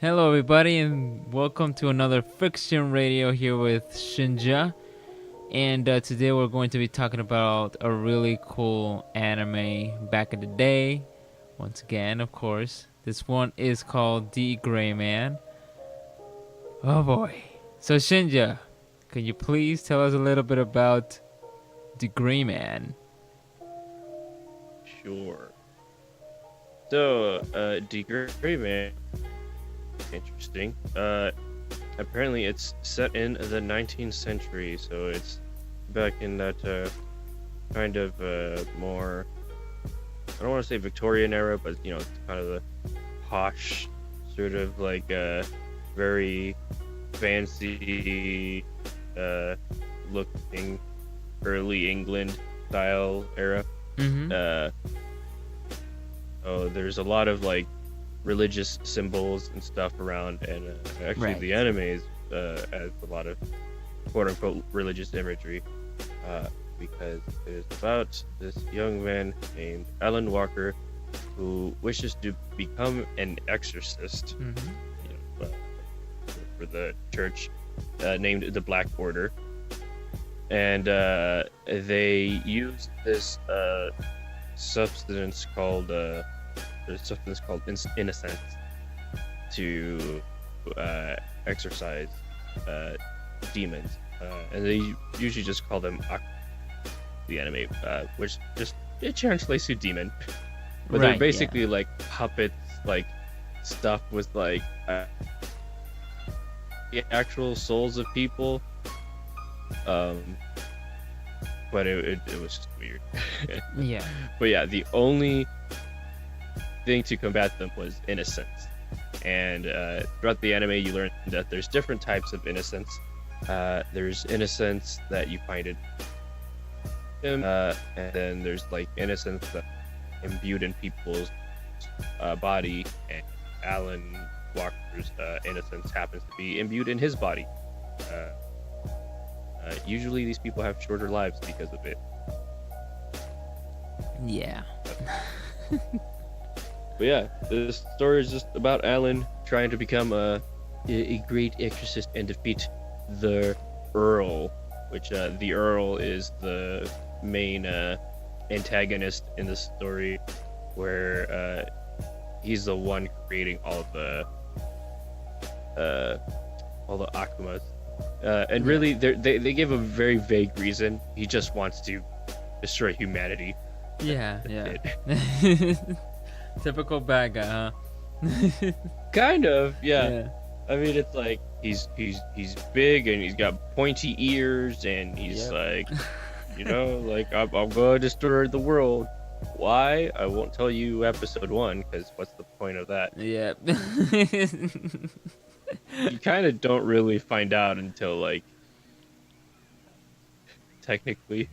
Hello, everybody, and welcome to another Fyxshion Reydiou here with Shinja. And today we're going to be talking about a really cool anime back in the day. Once again, of course, this one is called D.Gray-man. Oh boy. So, Shinja, can you please tell us a little bit about D.Gray-man? Sure. So, D.Gray-man, interesting. Apparently it's set in the 19th century, so it's back in that kind of more, I don't want to say Victorian era, but it's kind of the posh, sort of like very fancy looking early England style era. Mm-hmm. Oh, there's a lot of like religious symbols and stuff around, and actually Right. the anime has a lot of quote unquote religious imagery, because it is about this young man named Alan Walker who wishes to become an exorcist, Mm-hmm. for the church named the Black Order, and they use this substance called there's something called innocence to exorcise demons, and they usually just call them the anime, which just it translates to demon, but Right, they're basically like puppets, like stuff with like the actual souls of people. But it was just weird. Yeah. But yeah, the only thing to combat them was innocence. And throughout the anime, you learn that there's different types of innocence. There's innocence that you find in him, and then there's like innocence that imbued in people's body. And Alan Walker's innocence happens to be imbued in his body. Usually, these people have shorter lives because of it. Yeah. But yeah, this story is just about Alan trying to become a great exorcist and defeat the Earl, which the Earl is the main antagonist in the story, where he's the one creating all the Akumas. And really, they give a very vague reason. He just wants to destroy humanity. Yeah, That's yeah. Typical bad guy, huh? Kind of, yeah. Yeah. I mean, it's like he's big and he's got pointy ears and he's Yep. like, like I'm gonna destroy the world. Why? I won't tell you episode 1, because what's the point of that? Yeah. You kind of don't really find out until like technically.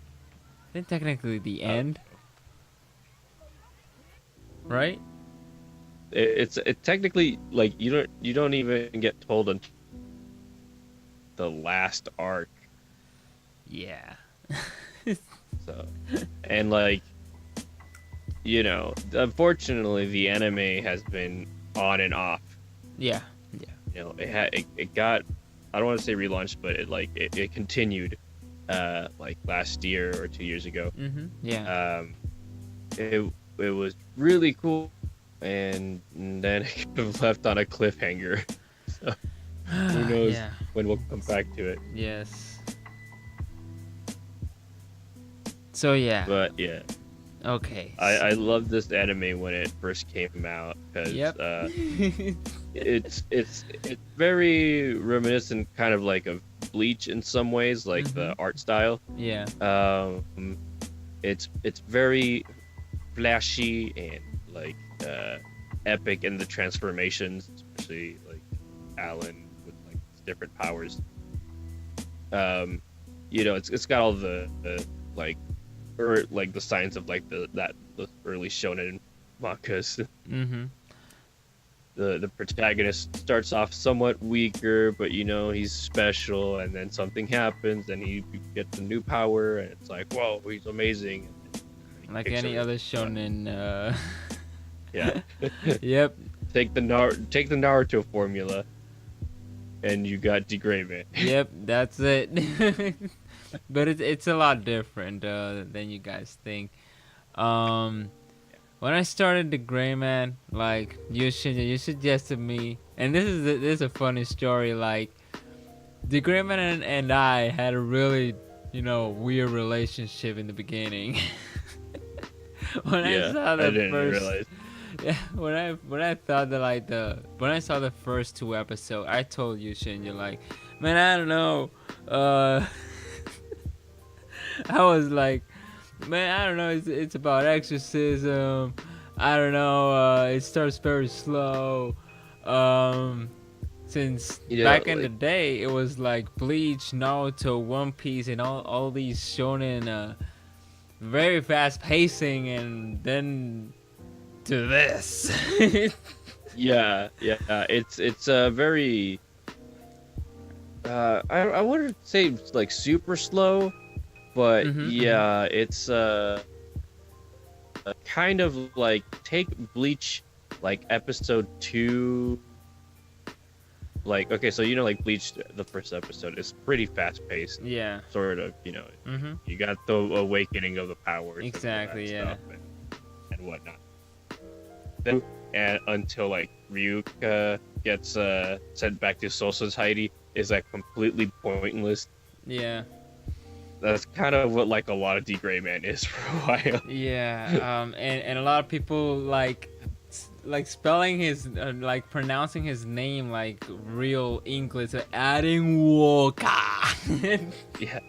Then technically the end, right? It's technically like you don't even get told until the last arc. Yeah. So, and like, unfortunately, the anime has been on and off. Yeah. It got, I don't want to say relaunched, but it continued, like last year or 2 years ago. Mm-hmm. Yeah. It was really cool, and then it kind of left on a cliffhanger. So who knows Yeah. when we'll come back to it. Yes. So yeah. But yeah, Okay. I loved this anime when it first came out because Yep. it's very reminiscent, kind of like of Bleach in some ways, like the art style. Yeah. It's very flashy and like epic in the transformations, especially like Alan with like different powers. It's got all the like, or like the signs of like the early shonen mangas. Mm-hmm. The protagonist starts off somewhat weaker, but he's special, and then something happens and he gets a new power, and it's like, whoa, he's amazing. And he Like kicks any everyone. other shonen. Yeah. Yep. take the Naruto formula, and you got D.Gray-man. Yep, that's it. But it's a lot different than you guys think. When I started D.Gray-man, like you suggested me, and this is a funny story. Like D.Gray-man and I had a really weird relationship in the beginning. When I saw the I didn't first, realize. yeah, when I thought that when I saw the first 2 episodes, I told you, Shinja, like, man, I don't know. I was like, man, I don't know. It's about exorcism. I don't know. It starts very slow. Since back in the day, it was like Bleach, Naruto, One Piece, and all these shonen, very fast pacing, and then to this. Yeah. It's a very. I wouldn't say it's like super slow, but it's kind of like take Bleach, like episode 2. Like, okay, so like Bleach, the first episode is pretty fast paced. Yeah. Sort of, you got the awakening of the powers. Exactly. And all that Yeah. stuff and whatnot. Then, and until like Ryuka gets sent back to Soul Society is like completely pointless. Yeah. That's kind of what like a lot of D.Gray-man is for a while. Yeah. And a lot of people like spelling his like pronouncing his name like real English, adding Woka. Yeah.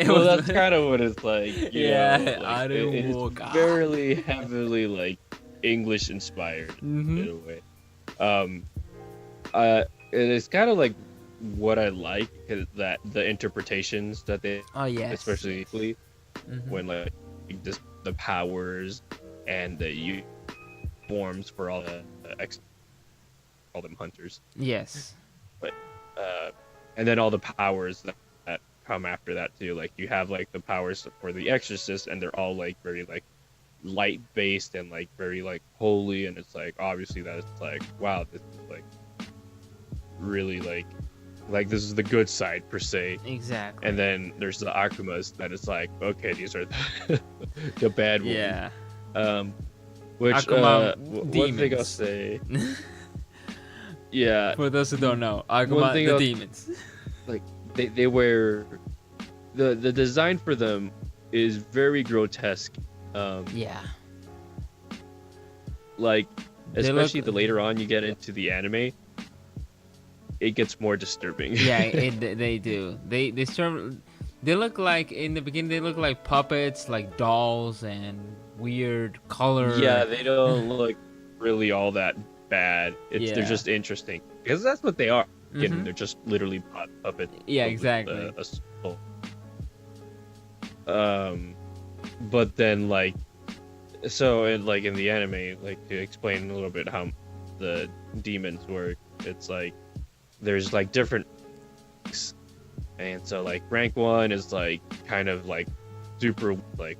Well, that's kind of what it's like. Adding it's Woka. very heavily like English inspired in a way. It's kind of like what I like that the interpretations that they, especially when like just the powers and the forms for all the call them hunters. Yes. But and then all the powers that come after that too. Like you have like the powers for the exorcist, and they're all like very like light based and like very like holy, and it's like obviously that it's like wow, this is like really like this is the good side per se. Exactly. And then there's the Akumas that it's like okay, these are the bad ones. Yeah. Which Akuma one thing I'll say. Yeah. For those who don't know, Akuma the demons. Like they wear the design for them is very grotesque. Yeah. Like especially the later on you get into the anime, it gets more disturbing. Yeah, they do. They look like in the beginning they look like puppets, like dolls and weird color. Yeah, they don't look really all that bad. They're just interesting because that's what they are. Again, they're just literally puppets. Yeah, exactly. But then like, so in the anime, like to explain a little bit how the demons work, it's like there's like different ranks. And so like rank 1 is like kind of like super like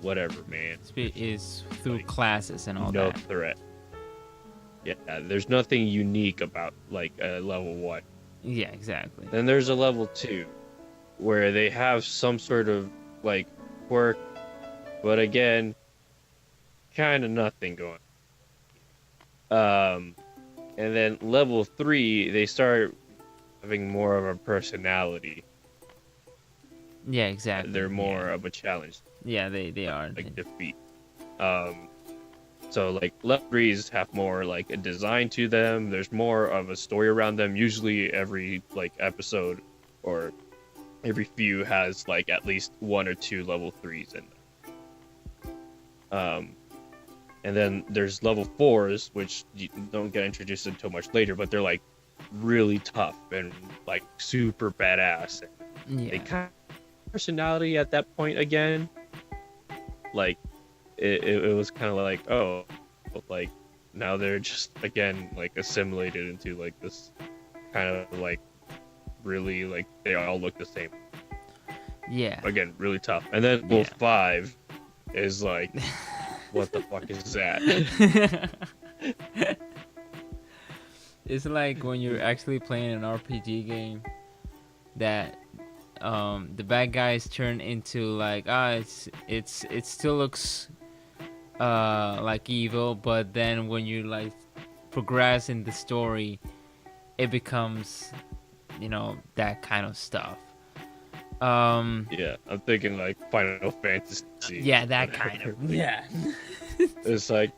whatever, man. Is through like, classes and all no that. No threat. Yeah, there's nothing unique about like a level 1. Yeah, exactly. Then there's a level 2 where they have some sort of like quirk, but again, kind of nothing going. And then level 3, they start having more of a personality. Yeah, exactly. They're more of a challenge. Yeah, they are. Like defeat. So like level 3s have more like a design to them. There's more of a story around them. Usually every like episode or every few has like at least 1 or 2 level 3s in them. And then there's level 4s, which you don't get introduced until much later, but they're like really tough and like super badass. And they kind of personality at that point again. Like it was kind of like, oh, like now they're just again like assimilated into like this kind of like really like they all look the same. Yeah. Again, really tough. And then level 5 is like, what the fuck is that? It's like when you're actually playing an RPG game that the bad guys turn into like it still looks like evil, but then when you like progress in the story, it becomes, you know, that kind of stuff. Yeah, I'm thinking like Final Fantasy. Yeah, that kind of. Yeah. It's like,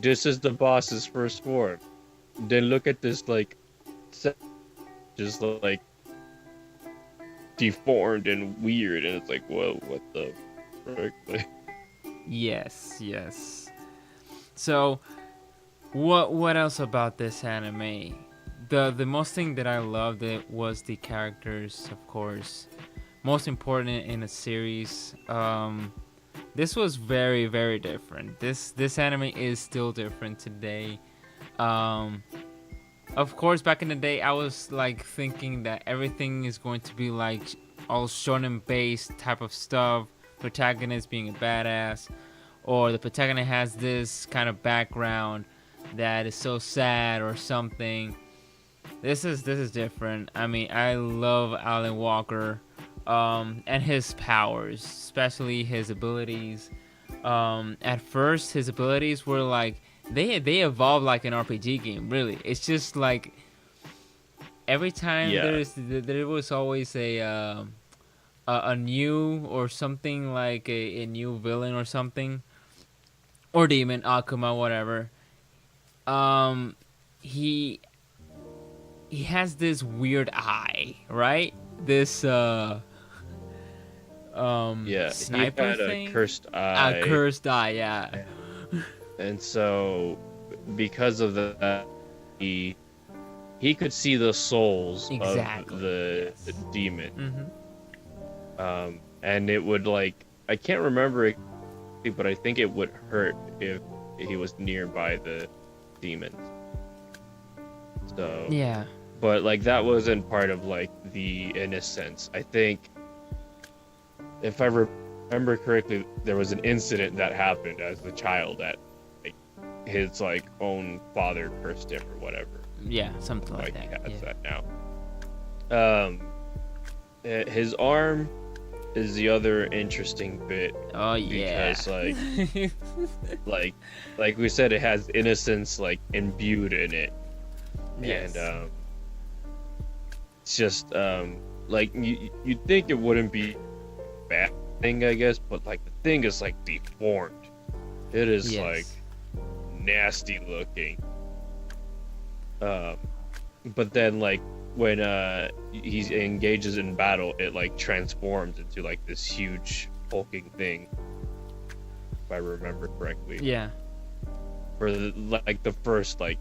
this is the boss's first form. Then look at this, like, just like deformed and weird, and it's like, whoa, what the frick? Like, Yes. So, what else about this anime? The most thing that I loved it was the characters, of course. Most important in a series. This was very, very different. This anime is still different today. Of course, back in the day, I was like thinking that everything is going to be like all shonen based type of stuff. Protagonist being a badass, or the protagonist has this kind of background that is so sad or something. This is different. I mean, I love Alan Walker, and his powers, especially his abilities. At first, his abilities were like they evolved like an RPG game. Really, it's just like every time there was always a new or something like a new villain or something, or demon, Akuma, whatever. He has this weird eye, right? This yeah, sniper he had thing? a cursed eye. A cursed eye, yeah. And so, because of that, he could see the souls Exactly, of the yes. demon. And it would, like, I can't remember it, but I think it would hurt if he was nearby the demons. So Yeah. but like that wasn't part of like the innocence. I think, if I remember correctly, there was an incident that happened as a child that like, his like own father cursed him or whatever. Yeah, something like He that. has Yeah. that now. His arm is the other interesting bit. Oh yeah. Because like we said, it has innocence like imbued in it. Yes. And it's just like you'd think it wouldn't be a bad thing, I guess, but like the thing is like deformed. It is like nasty looking. But then like when he engages in battle, it like transforms into like this huge hulking thing, if I remember correctly. Yeah. For like the first like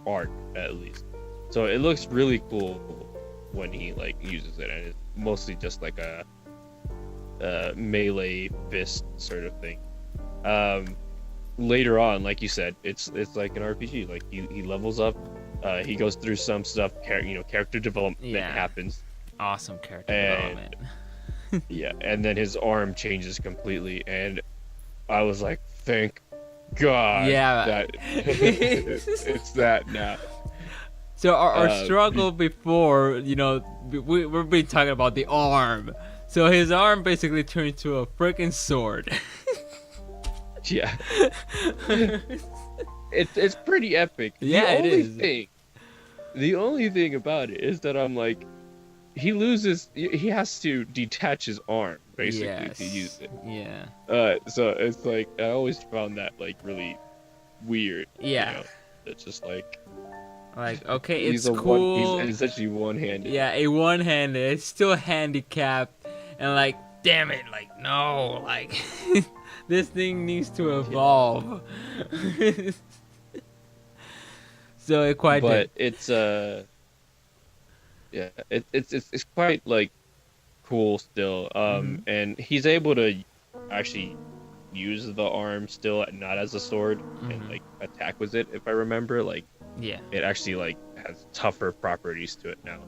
arc at least. So it looks really cool when he like uses it, and it's mostly just like a melee fist sort of thing. Later on, like you said, it's like an RPG. Like he levels up, he goes through some stuff. Character development happens. Awesome character development. Yeah, and then his arm changes completely, and I was like, thank God. Yeah. That it's that now. So our struggle before, we've been talking about the arm. So his arm basically turned into a freaking sword. Yeah. It's pretty epic. Yeah, it is. The only thing about it is that I'm like, he has to detach his arm basically to use it. Yeah. So it's like I always found that like really weird. Yeah. It's just like okay, it's cool. He's essentially one-handed. Yeah, a one-handed. It's still handicapped, and like, damn it, like no, like this thing needs to evolve. So it quite. But it's yeah, it's quite like cool still. And he's able to actually use the arm still, not as a sword, and like attack with it. If I remember, like. Yeah. It actually like has tougher properties to it now.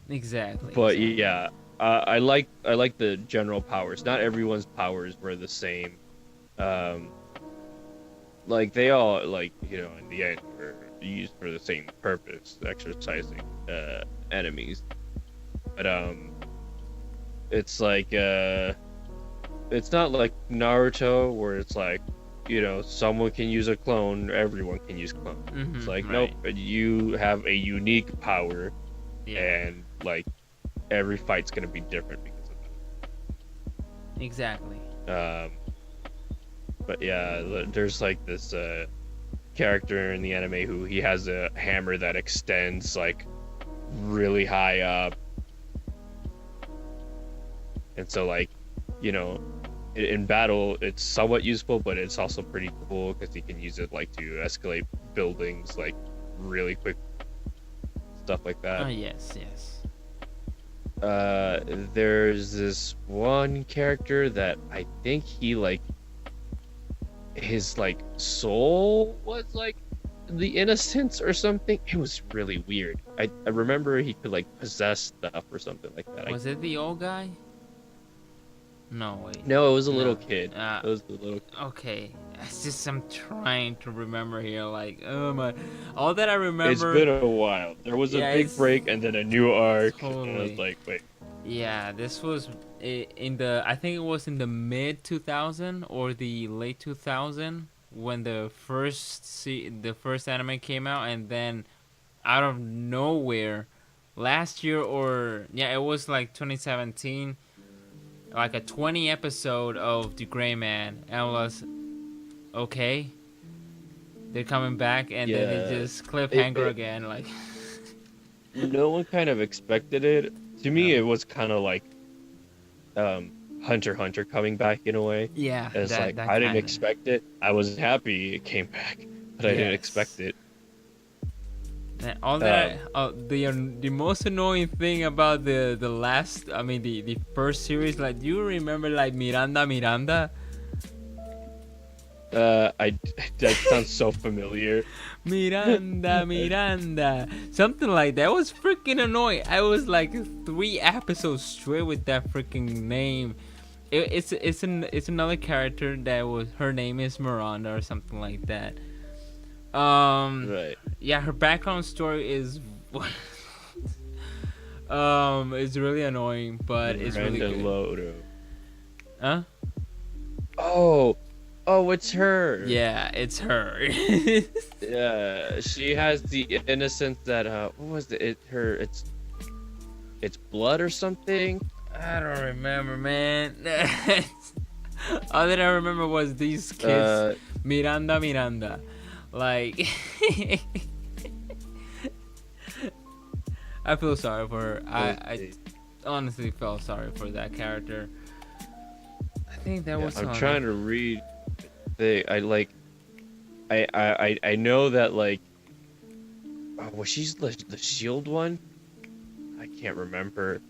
Exactly. But yeah, I like the general powers. Not everyone's powers were the same. like they all like in the end are used for the same purpose, exercising enemies. But it's like it's not like Naruto where it's like someone can use a clone, everyone can use clone. It's like right. nope, you have a unique power, and like every fight's gonna be different because of that. Exactly. But yeah, there's like this character in the anime who he has a hammer that extends like really high up, and so like in battle it's somewhat useful, but it's also pretty cool because he can use it like to escalate buildings like really quick, stuff like that. Oh yes, yes. There's this one character that I think he like his like soul was like the innocence or something. It was really weird. I remember he could like possess stuff or something like that. Was it the old guy? No, wait. No, it was a No. little kid. It was the little. Okay, it's just I'm trying to remember here. Like, oh my, all that I remember. It's been a while. There was a big break and then a new arc. Totally. And I was like, wait. Yeah, this was in the. I think it was in the mid 2000 or the late 2000 when the first anime came out, and then out of nowhere, last year or yeah, it was like 2017. Like a 20 episode of D.Gray-man, and I was okay. They're coming back, and then it just cliffhanger again. Like no one kind of expected it. To me, it was kind of like Hunter x Hunter coming back in a way. yeah, It's like I didn't expect it. I was happy it came back, but I didn't expect it. And all that the most annoying thing about the last, I mean the first series, like, do you remember like Miranda? That sounds so familiar. Miranda, something like that. It was freaking annoying. I was like 3 episodes straight with that freaking name. It's another character that was, her name is Miranda or something like that. Right. Yeah, her background story is it's really annoying, but it's really good. Lodo. Huh? Oh, it's her. Yeah, it's her. Yeah, she has the innocence that what was it? It's blood or something. I don't remember, man. All that I remember was these kids, Miranda. Like, I feel sorry for her. I honestly felt sorry for that character. I think that was. I'm trying to read. I know that like. Was she the shield one? I can't remember.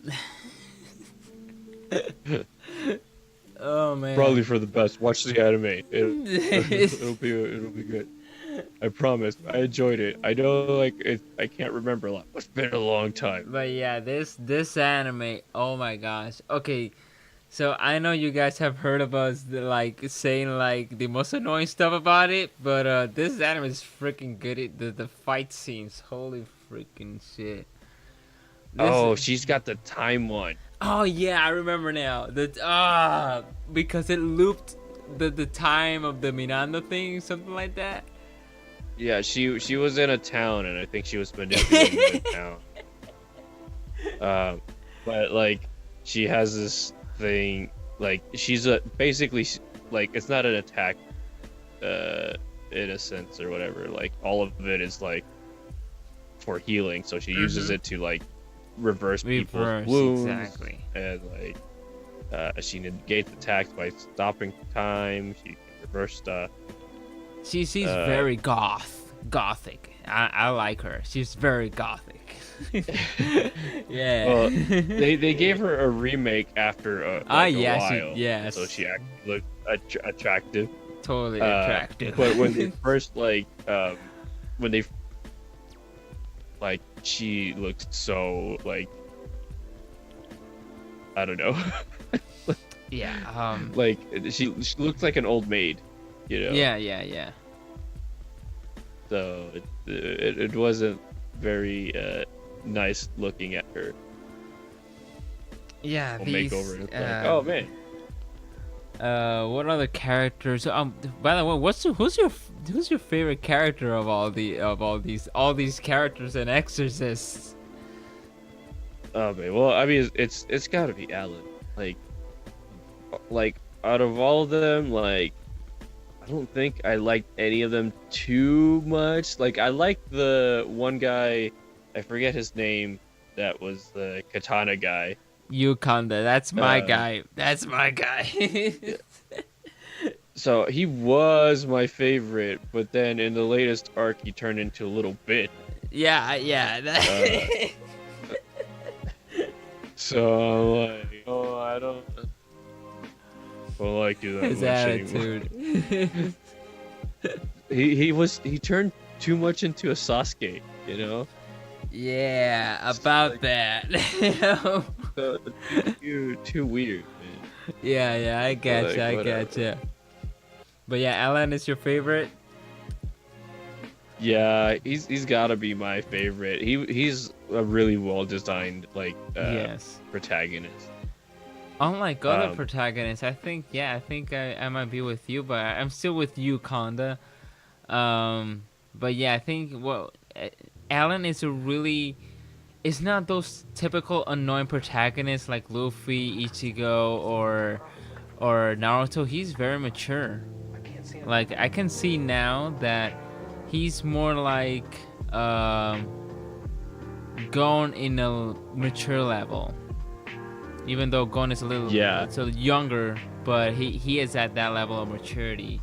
Oh man. Probably for the best. Watch the anime. It'll be good. I promise. I enjoyed it. I know, like, I can't remember a lot. It's been a long time. But yeah, this anime, oh my gosh. Okay, so I know you guys have heard of us like saying like the most annoying stuff about it, but this anime is freaking good. The fight scenes, holy freaking shit. She's got the time one. Oh yeah, I remember now. Because it looped the time of the Miranda thing, something like that. Yeah, she was in a town, and I think she was manipulating the town. But like, she has this thing. Like, she's basically like, it's not an attack, innocence or whatever. Like, all of it is like for healing. So she uses it to like reverse people's wounds. Exactly. And like, she negates attacks by stopping time. She can reverse stuff. She's very gothic. I like her. She's very gothic. Yeah. Well, they gave her a remake after a while. So she actually looked attractive. Totally attractive. But when they first she looked so like, I don't know. Yeah. Like she looks like an old maid, you know. Yeah. so it wasn't very nice looking at her. Yeah, Whole these. makeover. It's like, oh man. What other characters? By the way, who's your favorite character of all these characters and exorcists? Oh man. Well, I mean, it's got to be Alan. Like out of all of them, like I don't think I liked any of them too much. Like I liked the one guy, I forget his name, that was the katana guy. Yukanda, that's my guy. That's my guy. So he was my favorite, but then in the latest arc, he turned into a little bit. Yeah. So I'm like, oh, I don't like you that His much attitude. anymore. He turned too much into a Sasuke, you know? Yeah, about that. Too weird, man. Yeah, I gotcha. But yeah, Alan is your favorite? Yeah, he's gotta be my favorite. He's a really well designed Yes. protagonist. Unlike other protagonists, I think I might be with you, but I'm still with you, Konda. But yeah, I think Alan is it's not those typical annoying protagonists like Luffy, Ichigo, or Naruto. He's very mature. Like I can see now that he's more like Gon in a mature level. Even though Gon is a little younger, but he is at that level of maturity.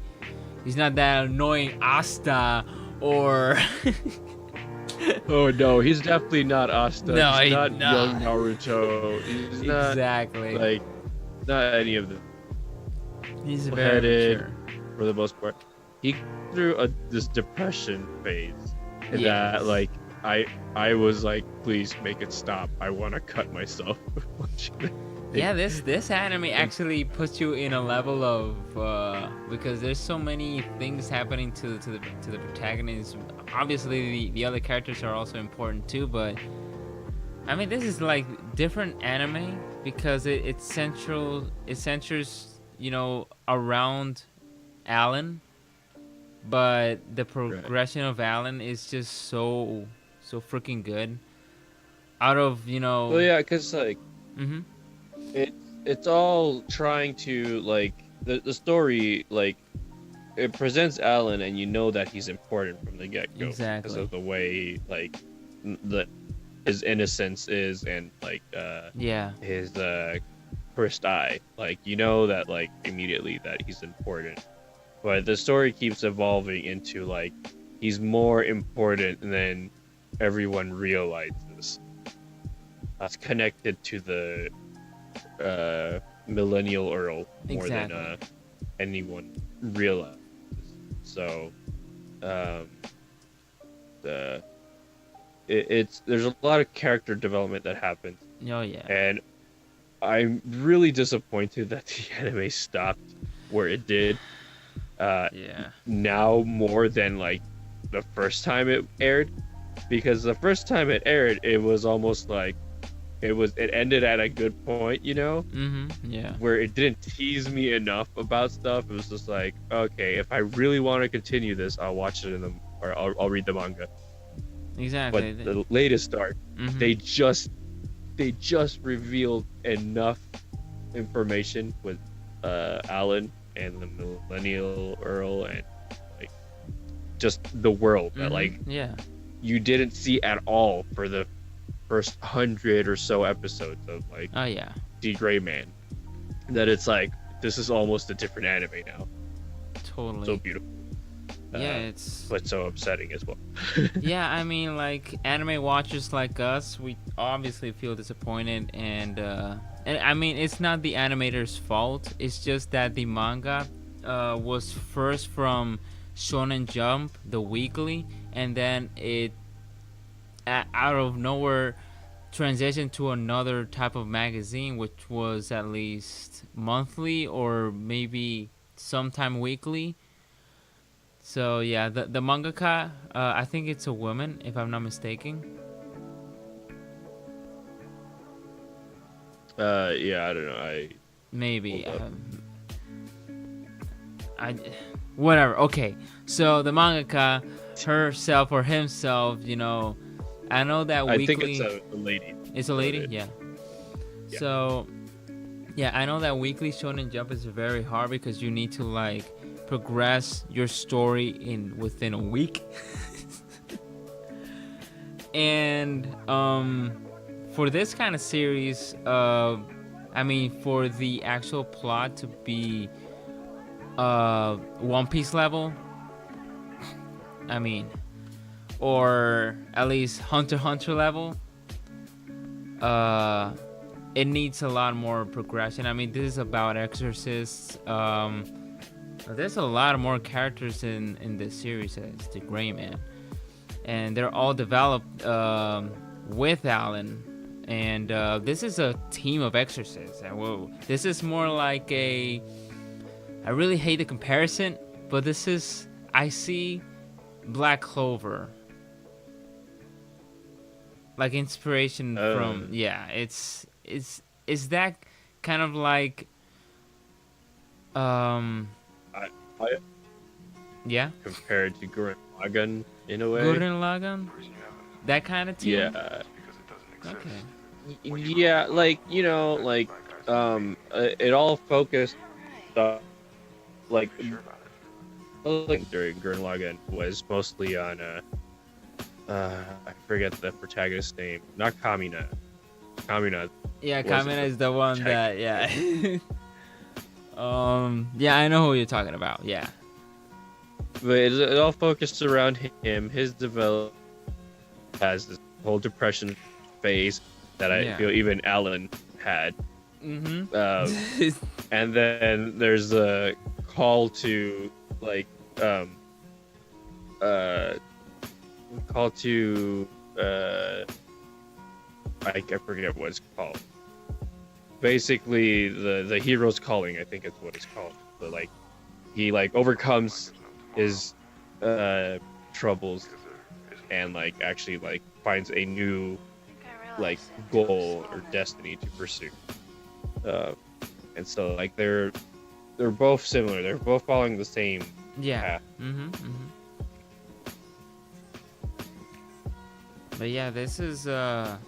He's not that annoying Asta or Oh no, he's definitely not Asta. No, he's not no. young Naruto. He's not exactly not any of them. He's very mature for the most part. He through this depression phase that I was like, please make it stop. I want to cut myself. Yeah, this anime actually puts you in a level of because there's so many things happening to the protagonist. Obviously, the other characters are also important too, but I mean, this is like different anime because it centers, around Alan, but the progression of Alan is just so freaking good. Out of Well, yeah, because it's all trying to the story it presents Alan and you know that he's important from the get-go exactly because of the way his innocence is and his first eye, you know that immediately that he's important, but the story keeps evolving into he's more important than everyone realizes. That's connected to the millennial Earl more than anyone realizes. So there's a lot of character development that happens. Oh yeah. And I'm really disappointed that the anime stopped where it did. Now more than the first time it aired, because the first time it aired, it was almost it ended at a good point, where it didn't tease me enough about stuff. It was just okay, if I really want to continue this, I'll watch it or I'll read the manga. Exactly. But the latest arc, they just revealed enough information with Alan and the millennial Earl and just the world that you didn't see at all for the first 100 or so episodes of D.Gray-man, that it's this is almost a different anime now. Totally. So beautiful. But so upsetting as well. Yeah, I mean, anime watchers like us, we obviously feel disappointed, and I mean, it's not the animator's fault. It's just that the manga was first from Shonen Jump, the weekly, and then it out of nowhere transitioned to another type of magazine, which was at least monthly or maybe sometime weekly. So yeah, the mangaka, I think it's a woman, if I'm not mistaken. Yeah, I don't know. Maybe. Hold up. I whatever. Okay, so the mangaka herself or himself, I know that I think weekly. it's a lady. It's a lady, yeah. Yeah. So, yeah, I know that weekly Shonen Jump is very hard because you need to like progress your story within a week. And for this kind of series, I mean, for the actual plot to be One Piece level, I mean, or at least Hunter x Hunter level, it needs a lot more progression. I mean, this is about exorcists. There's a lot more characters in this series as D.Gray-man, and they're all developed with Alan. And this is a team of exorcists. And whoa, this is more like I really hate the comparison, but I see Black Clover. Like inspiration from, yeah, it's that kind of like, I yeah, compared to Gurren Lagann in a way. Gurren Lagann, that kind of team. Yeah. Okay. Yeah, like it all focused like during Gurren Lagann was mostly on I forget the protagonist's name. Not Kamina. Kamina. Yeah, Kamina is the one that, yeah. Yeah, I know who you're talking about. Yeah. But it all focused around him. His development has this whole depression phase that I feel even Alan had. Mm-hmm. And then there's a call to I forget what it's called. Basically, the hero's calling, I think is what it's called. But like, he like overcomes his troubles and like actually like finds a new like goal or destiny to pursue. And so like they're both similar. They're both following the same path. Mm-hmm. But yeah, this is So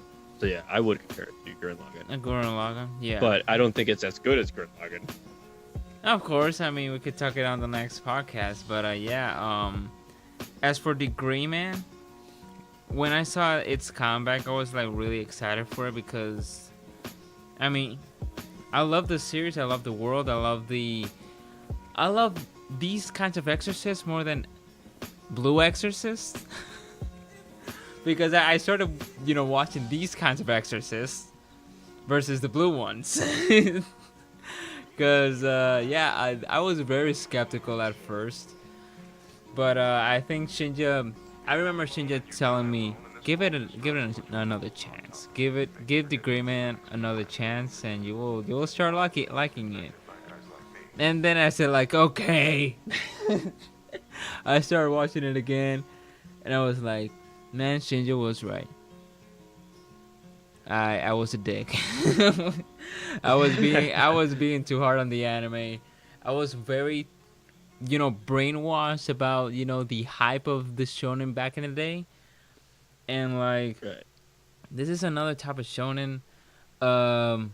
yeah, I would compare it to Gurren Lagann. Gurren Lagann, yeah. But I don't think it's as good as Gurren Lagann. Of course, I mean we could talk it on the next podcast. But yeah, as for D.Gray-man, when I saw its comeback, I was like really excited for it because, I mean, I love the series. I love the world. I love these kinds of exorcists more than Blue Exorcist. Because I started, watching these kinds of exorcists versus the blue ones. Because, I was very skeptical at first. But I think I remember Shinja telling me, give it another chance. Give D.Gray-man another chance, and you will start liking it. And then I said like, okay. I started watching it again, and I was like, man, Shinja was right. I was a dick. I was being too hard on the anime. I was very, brainwashed about, the hype of the shonen back in the day. And like, this is another type of shonen. And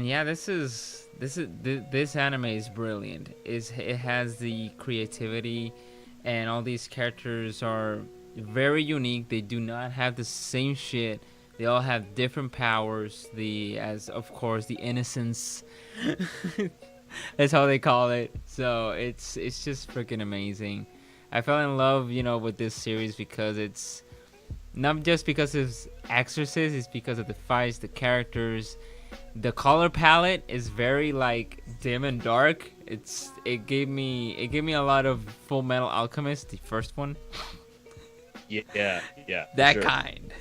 yeah, this anime is brilliant. It has the creativity, and all these characters are very unique. They do not have the same shit. They all have different powers. Of course, the innocence. That's how they call it. So it's just freaking amazing. I fell in love, with this series because it's not just because it's exorcist. It's because of the fights, the characters. The color palette is very like dim and dark. It gave me a lot of Full Metal Alchemist, the first one. Yeah. That sure. kind.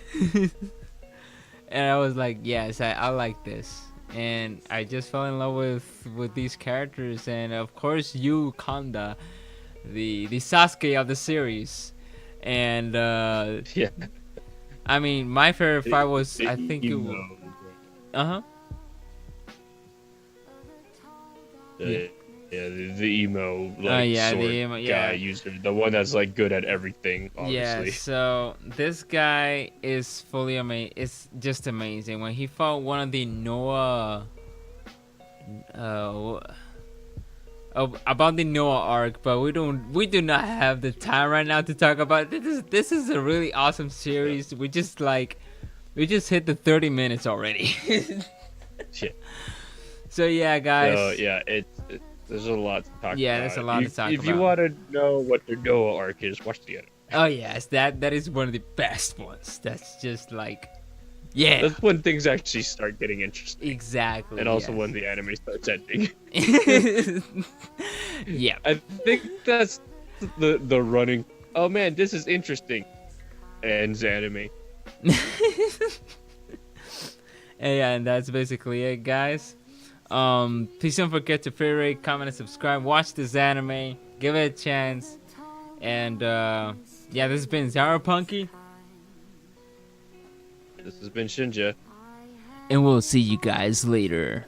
And I was like, yes, I like this. And I just fell in love with these characters. And of course, you, Kanda, the Sasuke of the series. And Yeah. I mean, my favorite fight was, I think it was, emo. uh-huh. Yeah, the emo like yeah, the sword emo, guy yeah. user, the one that's like good at everything. Yeah, Obviously. so this guy is fully amazing. It's just amazing. When he fought one of the Noah, about the Noah arc, but we do not have the time right now to talk about it. This is a really awesome series. Yeah. We just hit the 30 minutes already. Shit. So yeah, guys. So yeah, there's a lot to talk about. Yeah, there's a lot to talk If you about. want to know what the Noah arc is, watch the anime. Oh yes, that is one of the best ones. That's just like, yeah. That's when things actually start getting interesting. Exactly. And also yes. when the anime starts ending. Yeah. I think that's the running. Oh man, this is interesting. Ends anime. And that's basically it, guys. Please don't forget to favorite, comment, and subscribe. Watch this anime. Give it a chance. And yeah, this has been Zyber. This has been Shinja. And we'll see you guys later.